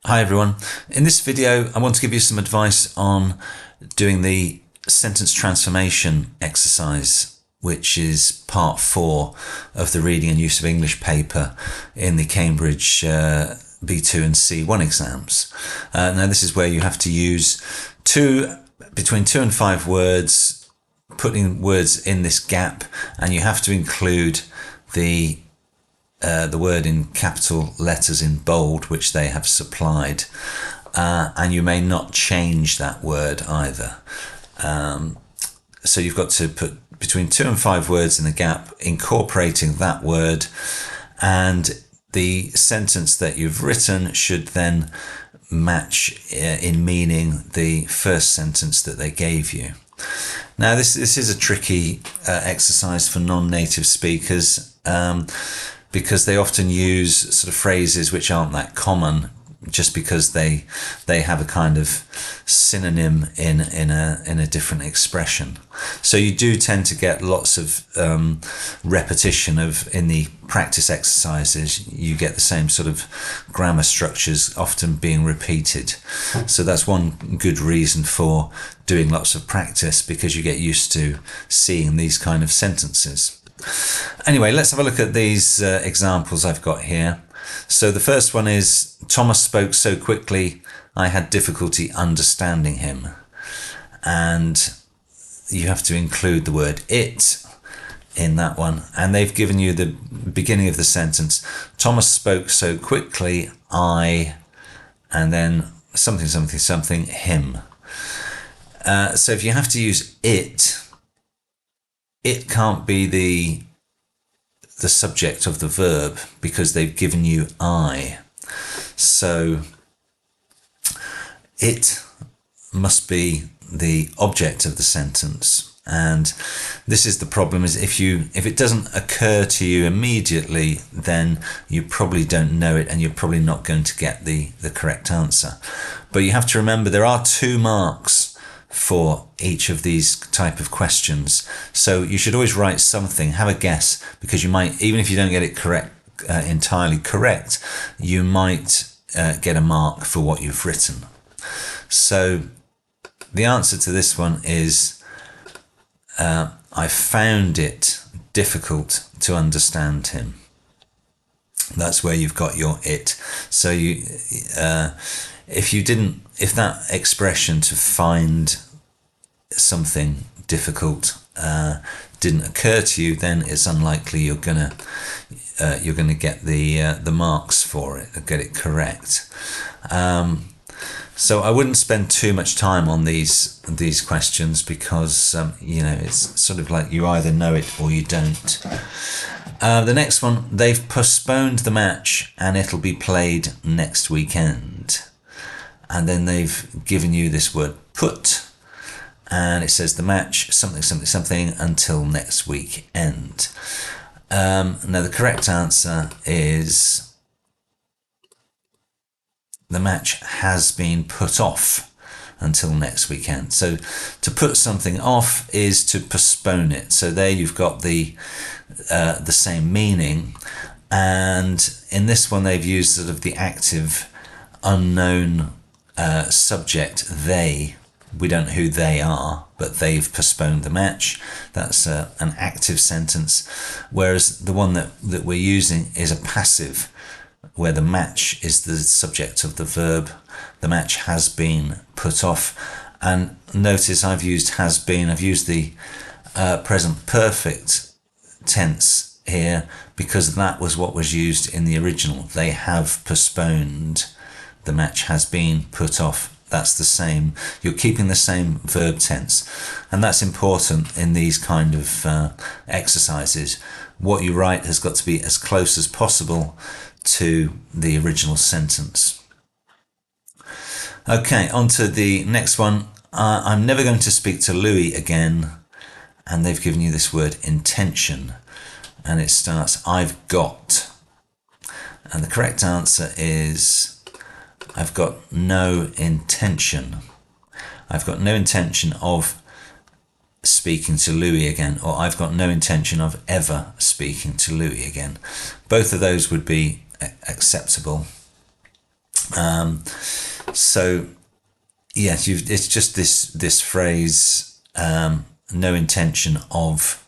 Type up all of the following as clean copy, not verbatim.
Hi everyone. In this video I want to give you some advice on doing the sentence transformation exercise, which is part 4 of the reading and use of English paper in the Cambridge B2 and C1 exams. Now this is where you have to use between 2 and 5 words, putting words in this gap, and you have to include the word in capital letters in bold, which they have supplied, and you may not change that word either. So you've got to put between 2 and 5 words in the gap, incorporating that word, and the sentence that you've written should then match in meaning the first sentence that they gave you. Now this is a tricky exercise for non-native speakers, because they often use sort of phrases which aren't that common, just because they have a kind of synonym in a different expression. So you do tend to get lots of repetition in the practice exercises. You get the same sort of grammar structures often being repeated. So that's one good reason for doing lots of practice, because you get used to seeing these kind of sentences. Anyway, let's have a look at these examples I've got here. So the first one is, Thomas spoke so quickly I had difficulty understanding him. And you have to include the word it in that one. And they've given you the beginning of the sentence. Thomas spoke so quickly and then something, something, something, him. So if you have to use it can't be the subject of the verb, because they've given you I. So it must be the object of the sentence. And this is the problem, is if it doesn't occur to you immediately, then you probably don't know it and you're probably not going to get the correct answer. But you have to remember there are 2 marks for each of these type of questions. So you should always write something, have a guess, because you might, even if you don't get it correct, entirely correct, you might get a mark for what you've written. So the answer to this one is, I found it difficult to understand him. That's where you've got your it. So if that expression, to find something difficult, didn't occur to you, then it's unlikely you're gonna get the marks for it, or get it correct. So I wouldn't spend too much time on these questions, because it's sort of like you either know it or you don't. The next one, they've postponed the match and it'll be played next weekend. And then they've given you this word put, and it says the match, something, something, something, until next weekend. Now the correct answer is, the match has been put off until next weekend. So to put something off is to postpone it. So there you've got the same meaning. And in this one they've used sort of the active unknown subject, they. We don't know who they are, but they've postponed the match. That's an active sentence, whereas the one that we're using is a passive, where the match is the subject of the verb. The match has been put off. And notice I've used has been, I've used the present perfect tense here, because that was what was used in the original. They have postponed, the match has been put off. That's the same. You're keeping the same verb tense, and that's important in these kind of exercises. What you write has got to be as close as possible to the original sentence. Okay, on to the next one. I'm never going to speak to Louis again, and they've given you this word intention, and it starts, I've got. And the correct answer is, I've got no intention. I've got no intention of speaking to Louis again, or I've got no intention of ever speaking to Louis again. Both of those would be acceptable. So yes, it's just this phrase, no intention of,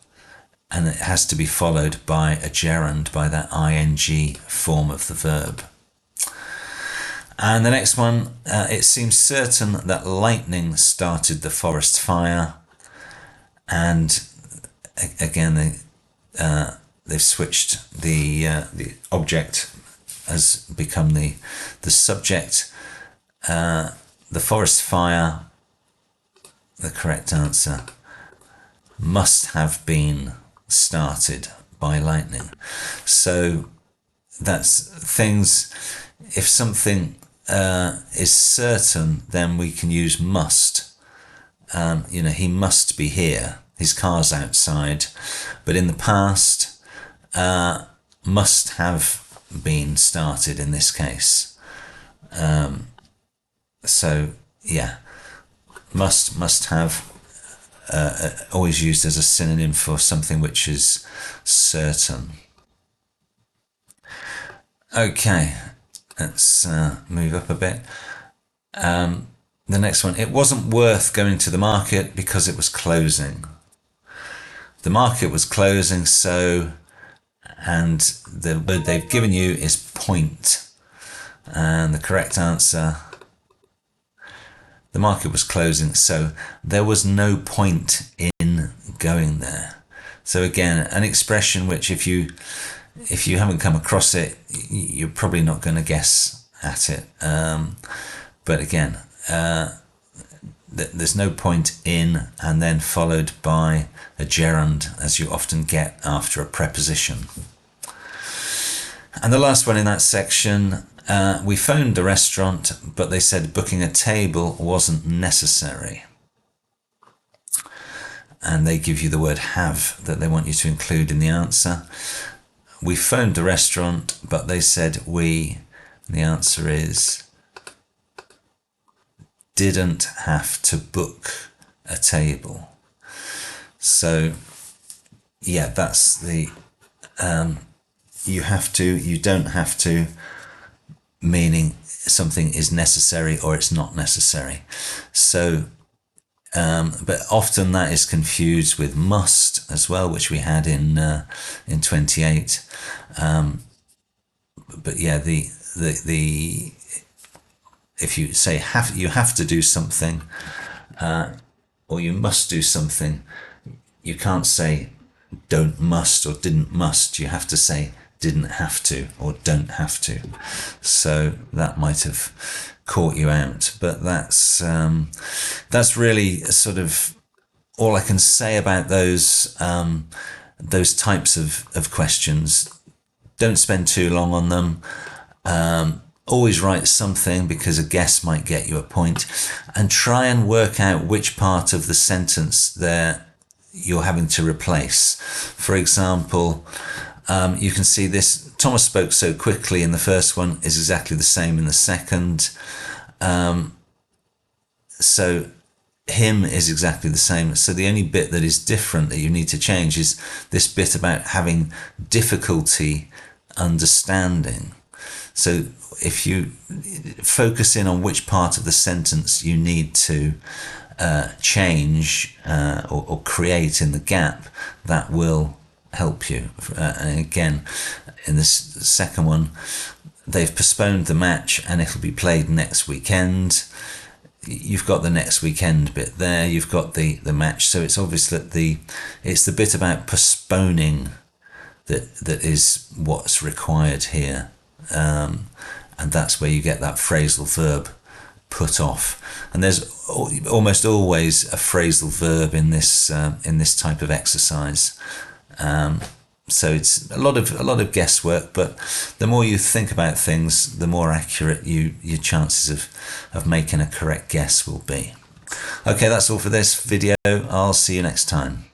and it has to be followed by a gerund, by that ing form of the verb. And the next one, it seems certain that lightning started the forest fire. And again, they've switched the object has become the subject. The forest fire, the correct answer, must have been started by lightning. So that's things, if something is certain, then we can use must. He must be here. His car's outside. But in the past, must have been started in this case. So yeah, must have, always used as a synonym for something which is certain. Okay, let's move up a bit. The next one, it wasn't worth going to the market because it was closing. The market was closing, so, and the word they've given you is point. And the correct answer, the market was closing, so there was no point in going there. So again, an expression which if you haven't come across it, you're probably not going to guess at it. But again, there's no point in, and then followed by a gerund, as you often get after a preposition. And the last one in that section, we phoned the restaurant, but they said booking a table wasn't necessary. And they give you the word have that they want you to include in the answer. We phoned the restaurant, but they said the answer is, didn't have to book a table. So yeah, that's the you have to, you don't have to, meaning something is necessary or it's not necessary. So but often that is confused with must as well, which we had in 28. But yeah, the if you say you have to do something, or you must do something, you can't say don't must or didn't must. You have to say didn't have to or don't have to. So that might have caught you out, but that's really sort of all I can say about those types of questions. Don't spend too long on them. Always write something, because a guess might get you a point, and try and work out which part of the sentence there you're having to replace. For example, you can see this, Thomas spoke so quickly in the first one is exactly the same in the second. So him is exactly the same. So the only bit that is different that you need to change is this bit about having difficulty understanding. So if you focus in on which part of the sentence you need to change or create in the gap, that will help you. And again, in this second one, they've postponed the match and it'll be played next weekend. You've got the next weekend bit there, you've got the match, so it's obvious that it's the bit about postponing that is what's required here. And that's where you get that phrasal verb put off. And there's almost always a phrasal verb in this type of exercise. So it's a lot of guesswork, but the more you think about things, the more accurate your chances of making a correct guess will be. Okay, that's all for this video. I'll see you next time.